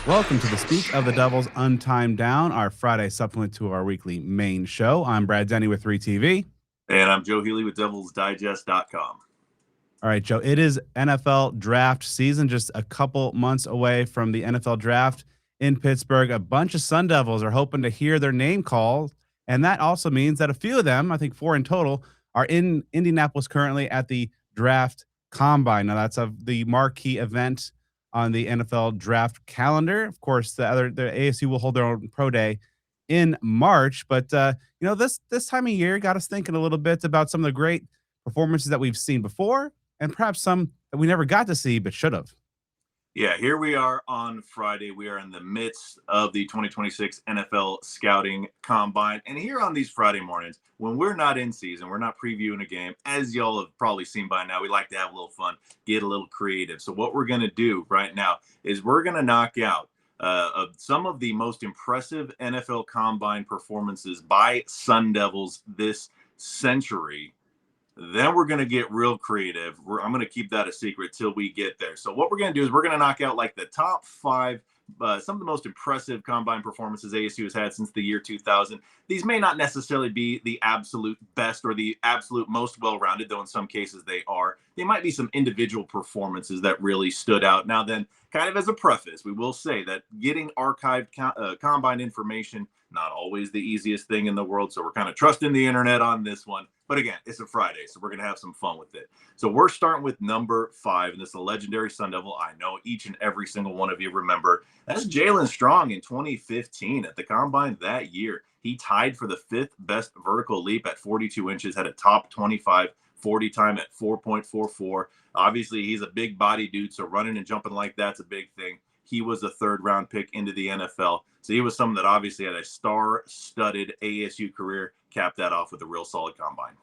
Welcome to the Speak of the Devils Untimed Down, our Friday supplement to our weekly main show. I'm Brad Denny with 3TV. And I'm Joe Healy with DevilsDigest.com. All right, Joe, it is NFL draft season, just a couple months away from the NFL draft in Pittsburgh. A bunch of Sun Devils are hoping to hear their name called, and that also means that a few of them, I think 4 in total, are in Indianapolis currently at the draft combine. Now, that's the marquee event on the NFL draft calendar. Of course, the ASU will hold their own pro day in March, but this time of year got us thinking a little bit about some of the great performances that we've seen before and perhaps some that we never got to see but should have. Yeah, here we are on Friday. We are in the midst of the 2026 NFL Scouting Combine. And here on these Friday mornings, when we're not in season, we're not previewing a game, as y'all have probably seen by now, we like to have a little fun, get a little creative. So what we're going to do right now is we're going to knock out some of the most impressive NFL Combine performances by Sun Devils this century. Then we're going to get real creative. I'm going to keep that a secret till we get there. So what we're going to do is we're going to knock out like the top 5, some of the most impressive combine performances ASU has had since the year 2000. These may not necessarily be the absolute best or the absolute most well-rounded, though in some cases they are. They might be some individual performances that really stood out. Now then, kind of as a preface, we will say that getting archived combine information, not always the easiest thing in the world. So we're kind of trusting the internet on this one. But again, it's a Friday, so we're going to have some fun with it. So we're starting with number 5, and this is a legendary Sun Devil. I know each and every single one of you remember. That's Jalen Strong in 2015 at the Combine that year. He tied for the 5th best vertical leap at 42 inches, had a top 25 40 time at 4.44. Obviously, he's a big body dude, so running and jumping like that's a big thing. He was a 3rd-round pick into the NFL. So he was someone that obviously had a star-studded ASU career, capped that off with a real solid combine.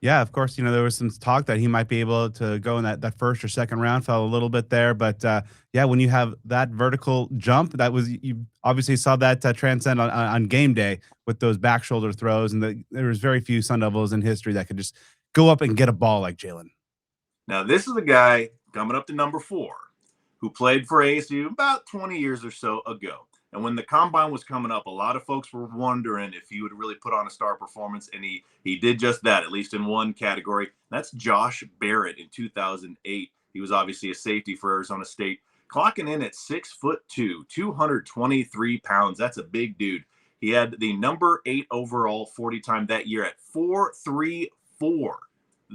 Yeah, of course, there was some talk that he might be able to go in that first or second round, fell a little bit there. But yeah, when you have that vertical jump, you obviously saw that transcend on game day with those back shoulder throws. And there was very few Sun Devils in history that could just go up and get a ball like Jalen. Now, this is a guy coming up to number 4 who played for ASU about 20 years or so ago. And when the combine was coming up, a lot of folks were wondering if he would really put on a star performance, and he did just that, at least in one category. That's Josh Barrett in 2008. He was obviously a safety for Arizona State, clocking in at 6'2", 223 pounds. That's a big dude. He had the number 8 overall 40 time that year at 4.34.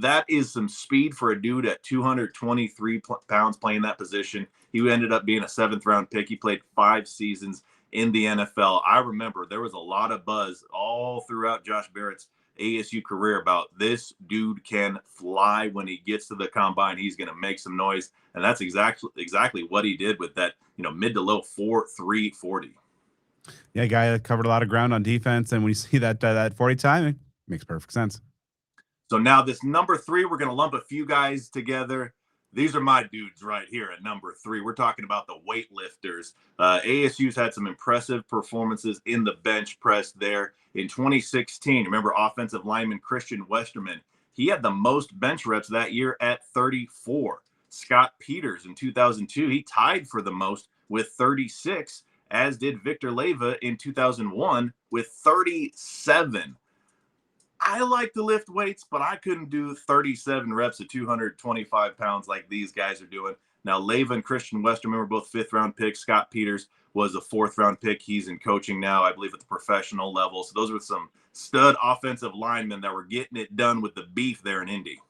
That is some speed for a dude at 223 pounds playing that position. He ended up being a 7th-round pick. He played 5 seasons in the NFL. I remember there was a lot of buzz all throughout Josh Barrett's ASU career about this dude can fly. When he gets to the combine, he's going to make some noise. And that's exactly what he did with that, mid to low 4.3 40. Yeah, guy that covered a lot of ground on defense. And when you see that 40 time, it makes perfect sense. So now this number 3, we're going to lump a few guys together. These are my dudes right here at number 3. We're talking about the weightlifters. ASU's had some impressive performances in the bench press there. In 2016, remember offensive lineman Christian Westerman, he had the most bench reps that year at 34. Scott Peters in 2002, he tied for the most with 36, as did Victor Leyva in 2001 with 37. I like to lift weights, but I couldn't do 37 reps at 225 pounds like these guys are doing. Now, Leyva and Christian Westerman were both 5th-round picks. Scott Peters was a 4th-round pick. He's in coaching now, I believe, at the professional level. So those were some stud offensive linemen that were getting it done with the beef there in Indy.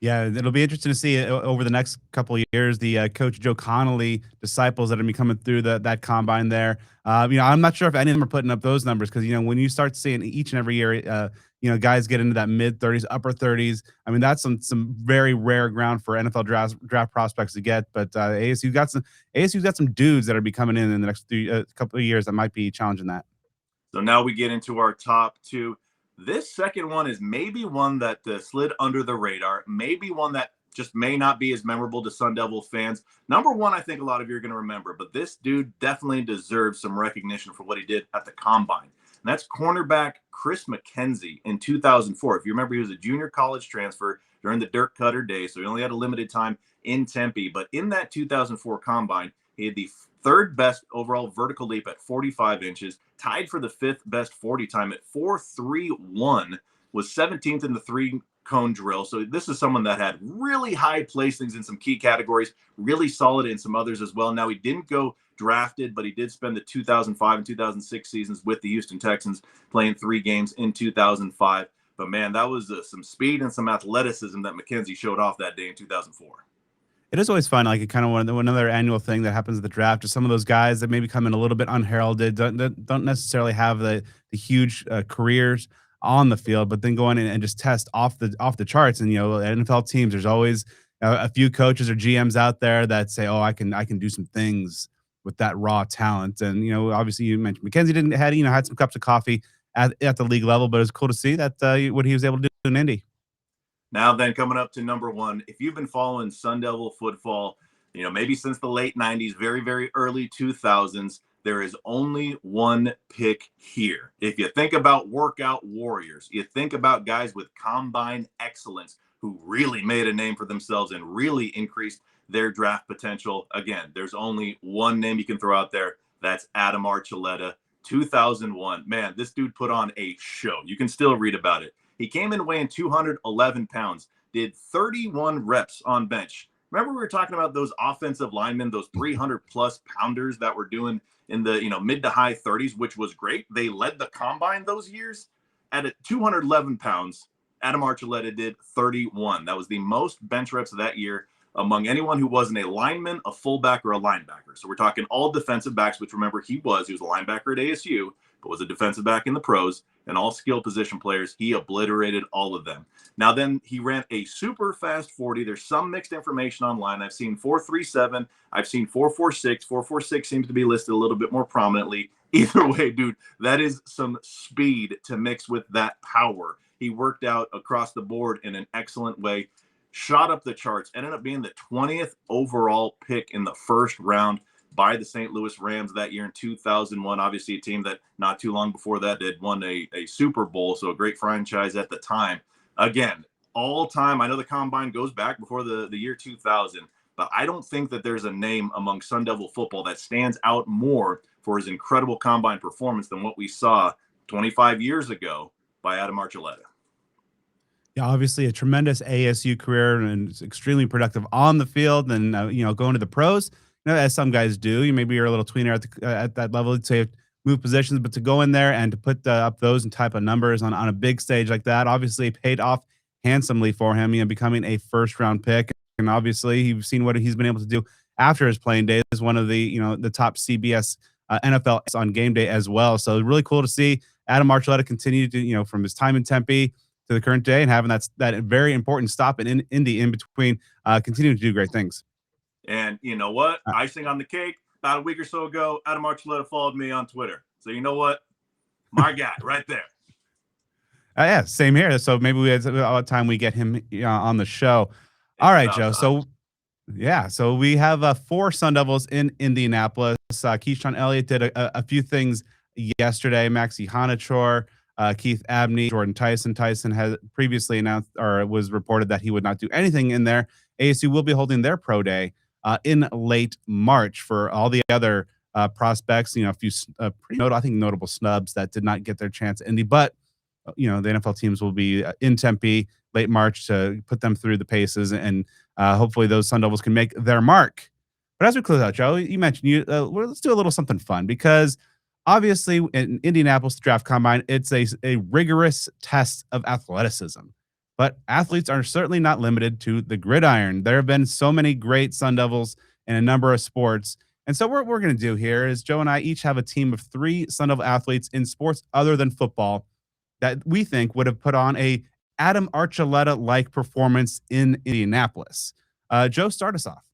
Yeah, it'll be interesting to see over the next couple of years the Coach Joe Connolly disciples that are be coming through that combine there. I'm not sure if any of them are putting up those numbers because when you start seeing each and every year, guys get into that mid 30s, upper 30s. I mean, that's some very rare ground for NFL draft prospects to get. But ASU's got some dudes that are be coming in the next couple of years that might be challenging that. So now we get into our top 2. This second one is maybe one that slid under the radar, maybe one that just may not be as memorable to Sun Devil fans. Number 1, I think a lot of you are going to remember, but this dude definitely deserves some recognition for what he did at the Combine. And that's cornerback Chris McKenzie in 2004. If you remember, he was a junior college transfer during the Dirk Cutter days, so he only had a limited time in Tempe. But in that 2004 Combine, He had the third best overall vertical leap at 45 inches, tied for the fifth best 40 time at 4.31, was 17th in the three cone drill. So this is someone that had really high placings in some key categories, really solid in some others as well. Now, he didn't go drafted, but he did spend the 2005 and 2006 seasons with the Houston Texans, playing 3 games in 2005. But man, that was some speed and some athleticism that McKenzie showed off that day in 2004. It is always fun, like, kind of one another annual thing that happens at the draft is some of those guys that maybe come in a little bit unheralded, don't necessarily have the huge careers on the field, but then go in and just test off the charts. And NFL teams, there's always a few coaches or GMs out there that say, "Oh, I can do some things with that raw talent." And obviously, you mentioned McKenzie didn't had some cups of coffee at the league level, but it was cool to see that what he was able to do in Indy. Now then, coming up to number 1, if you've been following Sun Devil football, maybe since the late 90s, very, very early 2000s, there is only one pick here. If you think about workout warriors, you think about guys with combine excellence who really made a name for themselves and really increased their draft potential. Again, there's only one name you can throw out there. That's Adam Archuleta, 2001. Man, this dude put on a show. You can still read about it. He came in weighing 211 pounds, did 31 reps on bench. Remember we were talking about those offensive linemen, those 300-plus pounders that were doing in the mid to high 30s, which was great. They led the combine those years. At 211 pounds, Adam Archuleta did 31. That was the most bench reps of that year among anyone who wasn't a lineman, a fullback, or a linebacker. So we're talking all defensive backs, which remember he was a linebacker at ASU, but was a defensive back in the pros, and all skill position players. He obliterated all of them. Now then, he ran a super fast 40. There's some mixed information online. I've seen 4.37. I've seen 4.46. 4.46 seems to be listed a little bit more prominently. Either way, dude, that is some speed to mix with that power. He worked out across the board in an excellent way, shot up the charts, ended up being the 20th overall pick in the first round by the St. Louis Rams that year in 2001. Obviously, a team that not too long before that had won a Super Bowl, so a great franchise at the time. Again, all time, I know the combine goes back before the year 2000, but I don't think that there's a name among Sun Devil football that stands out more for his incredible combine performance than what we saw 25 years ago by Adam Archuleta. Yeah, obviously a tremendous ASU career and it's extremely productive on the field and going to the pros. As some guys do, maybe you're a little tweener at that level, say move positions, but to go in there and to put up those and type of numbers on a big stage like that, obviously paid off handsomely for him, becoming a first round pick. And obviously you've seen what he's been able to do after his playing days as one of the, the top CBS NFL on game day as well. So really cool to see Adam Archuleta continue to, from his time in Tempe to the current day and having that very important stop in Indy in between, continuing to do great things. And you know what? Icing on the cake, about a week or so ago, Adam Archuleta followed me on Twitter. So you know what? My guy right there. Yeah, same here. So maybe we had a time we get him on the show. All right, Joe. So yeah, so we have 4 Sun Devils in Indianapolis. Keyshawn Elliott did a few things yesterday. Maxi Hanachor, Keith Abney, Jordan Tyson. Tyson has previously announced or was reported that he would not do anything in there. ASU will be holding their pro day in late March for all the other prospects. A few pretty notable snubs that did not get their chance at Indy, but the NFL teams will be in Tempe late March to put them through the paces, and hopefully those Sun Devils can make their mark. But as we close out, Joe, you mentioned let's do a little something fun because obviously in Indianapolis draft combine, it's a rigorous test of athleticism. But athletes are certainly not limited to the gridiron. There have been so many great Sun Devils in a number of sports. And so what we're going to do here is Joe and I each have a team of 3 Sun Devil athletes in sports other than football that we think would have put on a Adam Archuleta-like performance in Indianapolis. Joe, start us off.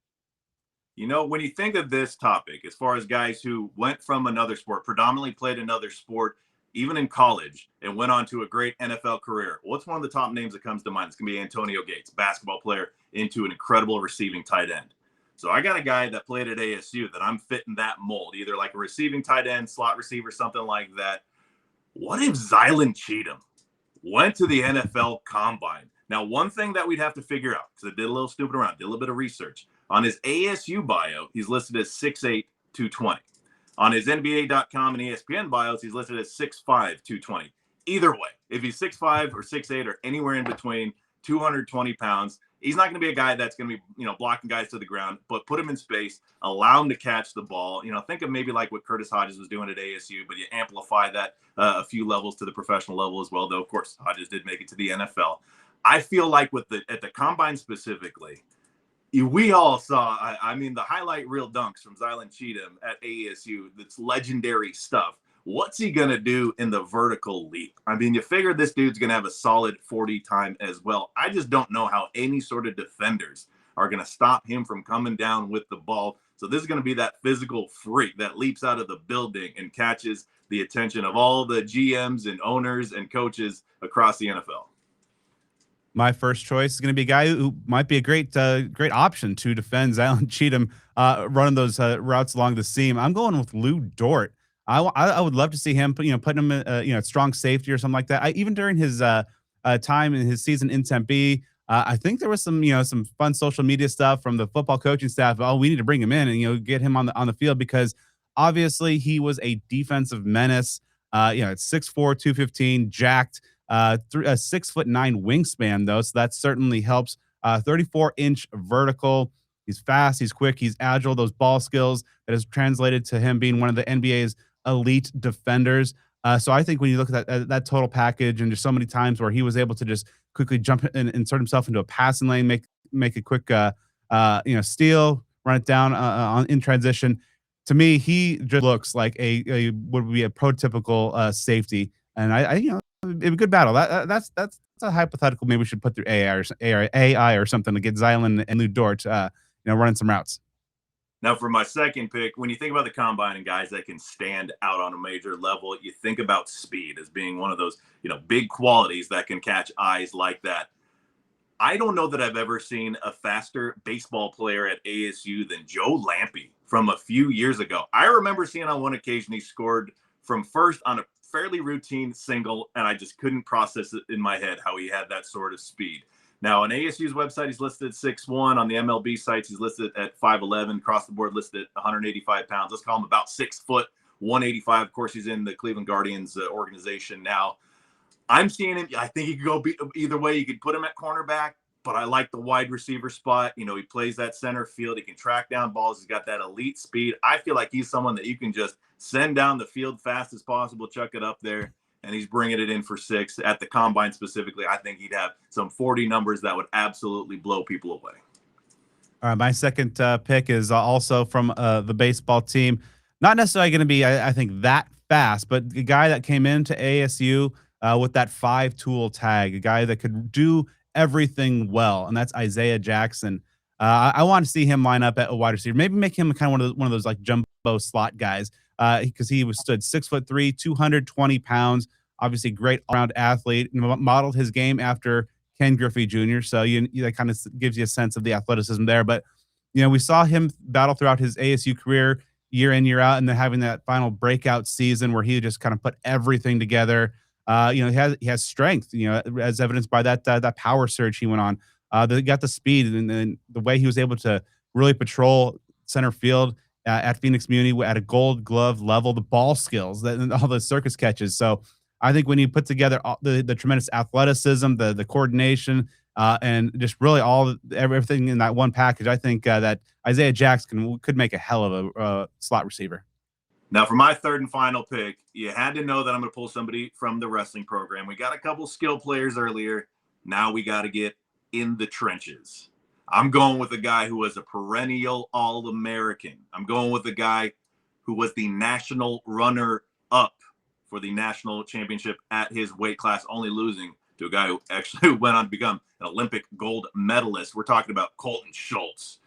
When you think of this topic, as far as guys who went from another sport, predominantly played another sport, even in college, and went on to a great NFL career, what's one of the top names that comes to mind? It's going to be Antonio Gates, basketball player into an incredible receiving tight end. So I got a guy that played at ASU that I'm fitting that mold, either like a receiving tight end, slot receiver, something like that. What if Zylan Cheatham went to the NFL Combine? Now, one thing that we'd have to figure out, because I did a little stupid around, did a little bit of research. On his ASU bio, he's listed as 6'8", 220. On his NBA.com and ESPN bios, he's listed as 6'5", 220. Either way, if he's 6'5" or 6'8" or anywhere in between, 220 pounds, he's not going to be a guy that's going to be, blocking guys to the ground, but put him in space, allow him to catch the ball. Think of maybe like what Curtis Hodges was doing at ASU, but you amplify that a few levels to the professional level as well, though, of course, Hodges did make it to the NFL. I feel like at the combine specifically, we all saw, the highlight reel dunks from Zylan Cheatham at ASU. That's legendary stuff. What's he going to do in the vertical leap? You figure this dude's going to have a solid 40 time as well. I just don't know how any sort of defenders are going to stop him from coming down with the ball. So this is going to be that physical freak that leaps out of the building and catches the attention of all the GMs and owners and coaches across the NFL. My first choice is going to be a guy who might be a great option to defend Zylan Cheatham running those routes along the seam. I'm going with Lou Dort. I would love to see him, putting him, at strong safety or something like that. Even during his time in his season in Tempe, I think there was some fun social media stuff from the football coaching staff. Oh, we need to bring him in and get him on the field, because obviously he was a defensive menace. It's 6'4", 215, jacked. A 6'9" wingspan though, so that certainly helps. 34-inch vertical. He's fast, he's quick, he's agile. Those ball skills that has translated to him being one of the NBA's elite defenders. So I think when you look at that total package, and just so many times where he was able to just quickly jump and insert himself into a passing lane, make a quick steal, run it down in transition. To me, he just looks like a would be a prototypical safety, and it'd be a good battle. That's a hypothetical. Maybe we should put through AI or something to get Zylan and Lou Dort, running some routes. Now, for my second pick, when you think about the combine and guys that can stand out on a major level, you think about speed as being one of those, big qualities that can catch eyes like that. I don't know that I've ever seen a faster baseball player at ASU than Joe Lampe from a few years ago. I remember seeing on one occasion he scored from first on a fairly routine single, and I just couldn't process it in my head how he had that sort of speed. Now, on ASU's website, he's listed at 6'1". On the MLB sites, he's listed at 5'11". Across the board, listed at 185 pounds. Let's call him about 6 foot, 185. Of course, he's in the Cleveland Guardians organization now. I'm seeing him. I think he could go either way. You could put him at cornerback, but I like the wide receiver spot. He plays that center field. He can track down balls. He's got that elite speed. I feel like he's someone that you can just send down the field fast as possible, chuck it up there, and he's bringing it in for 6. At the combine specifically, I think he'd have some 40 numbers that would absolutely blow people away. All right, my second pick is also from the baseball team. Not necessarily going to be, I think, that fast, but a guy that came into ASU with that 5-tool tag, a guy that could do everything well, and that's Isaiah Jackson. I want to see him line up at a wide receiver. Maybe make him kind of one of those like jumbo slot guys, because he stood 6'3", 220 pounds. Obviously, great all-around athlete. Modeled his game after Ken Griffey Jr. So that kind of gives you a sense of the athleticism there. But we saw him battle throughout his ASU career, year in, year out, and then having that final breakout season where he just kind of put everything together. He has strength, as evidenced by that power surge he went on. They got the speed and the way he was able to really patrol center field at Phoenix Muni at a Gold Glove level, the ball skills and all the circus catches. So I think when you put together the tremendous athleticism, the coordination, and just really everything in that one package, I think that Isaiah Jackson could make a hell of a slot receiver. Now, for my third and final pick, you had to know that I'm going to pull somebody from the wrestling program. We got a couple skill players earlier. Now we got to get in the trenches. I'm going with a guy who was a perennial All-American. I'm going with a guy who was the national runner-up for the national championship at his weight class, only losing to a guy who actually went on to become an Olympic gold medalist. We're talking about Colton Schultz.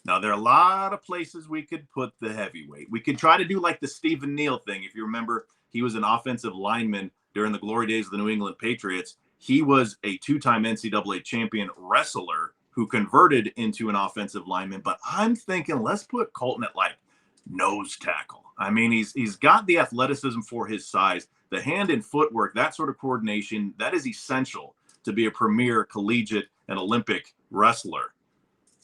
Now, there are a lot of places we could put the heavyweight. We could try to do like the Stephen Neal thing. If you remember, he was an offensive lineman during the glory days of the New England Patriots. He was a 2-time NCAA champion wrestler who converted into an offensive lineman. But I'm thinking, let's put Colton at like nose tackle. I mean, he's got the athleticism for his size, the hand and footwork, that sort of coordination, that is essential to be a premier collegiate and Olympic wrestler.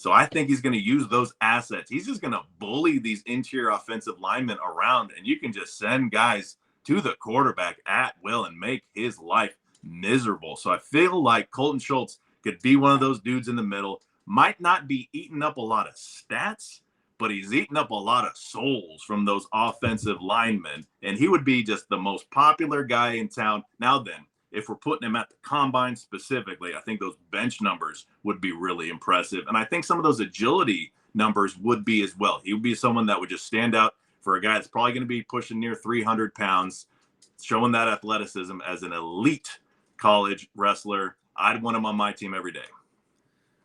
So I think he's going to use those assets. He's just going to bully these interior offensive linemen around, and you can just send guys to the quarterback at will and make his life miserable. So I feel like Colton Schultz could be one of those dudes in the middle. Might not be eating up a lot of stats, but he's eating up a lot of souls from those offensive linemen. And he would be just the most popular guy in town. Now then, if we're putting him at the combine specifically, I think those bench numbers would be really impressive. And I think some of those agility numbers would be as well. He would be someone that would just stand out for a guy that's probably going to be pushing near 300 pounds, showing that athleticism as an elite college wrestler. I'd want him on my team every day.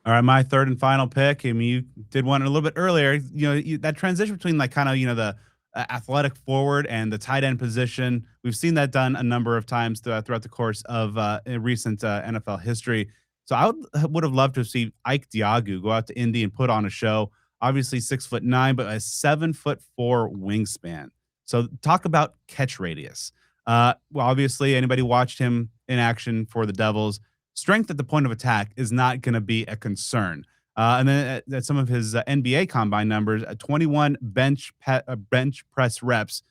All right, my third and final pick. I mean, you did one a little bit earlier. That transition between like kind of the athletic forward and the tight end position. We've seen that done a number of times throughout the course of recent NFL history. So I would have loved to see Ike Diagu go out to Indy and put on a show. Obviously 6'9", but a 7'4" wingspan. So talk about catch radius. Well, obviously anybody watched him in action for the Devils. Strength at the point of attack is not going to be a concern. And then at some of his NBA combine numbers, 21 bench press reps,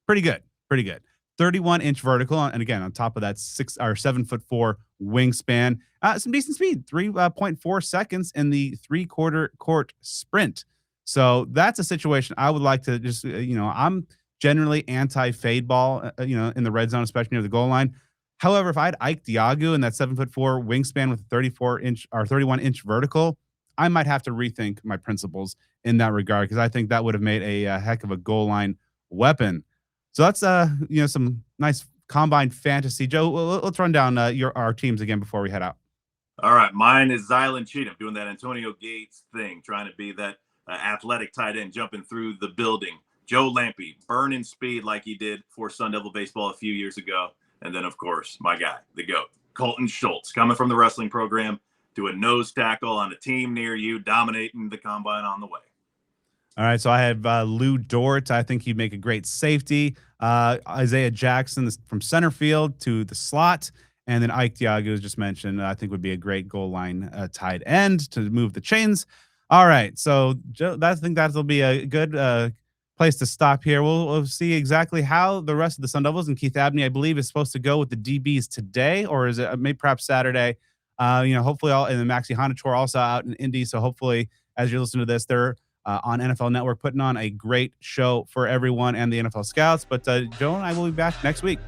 pretty good, pretty good. 31-inch vertical, and again on top of that 7'4" wingspan, some decent speed, 3.4 seconds in the 3/4 court sprint. So that's a situation I would like to just I'm generally anti fade ball, in the red zone, especially near the goal line. However, if I had Ike Diagu and that 7'4" wingspan with 34-inch or 31-inch vertical, I might have to rethink my principles in that regard because I think that would have made a heck of a goal line weapon. So that's some nice combine fantasy. Joe, let's run down our teams again before we head out. All right, mine is Zylan Cheatham doing that Antonio Gates thing, trying to be that athletic tight end jumping through the building. Joe Lampe burning speed like he did for Sun Devil baseball a few years ago. And then, of course, my guy, the GOAT, Colton Schultz, coming from the wrestling program, do a nose tackle on a team near you, dominating the combine on the way. All right, so I have Lou Dort. I think he'd make a great safety. Isaiah Jackson from center field to the slot. And then Ike Diagu, as just mentioned, I think would be a great goal line tight end to move the chains. All right, so Joe, I think that'll be a good place to stop here. We'll see exactly how the rest of the Sun Devils and Keith Abney, I believe, is supposed to go with the DBs today, or is it maybe perhaps Saturday? Hopefully all and the Maxi Honda Tour also out in Indy. So hopefully, as you listen to this, they're on NFL Network putting on a great show for everyone and the NFL scouts. But Joe and I will be back next week.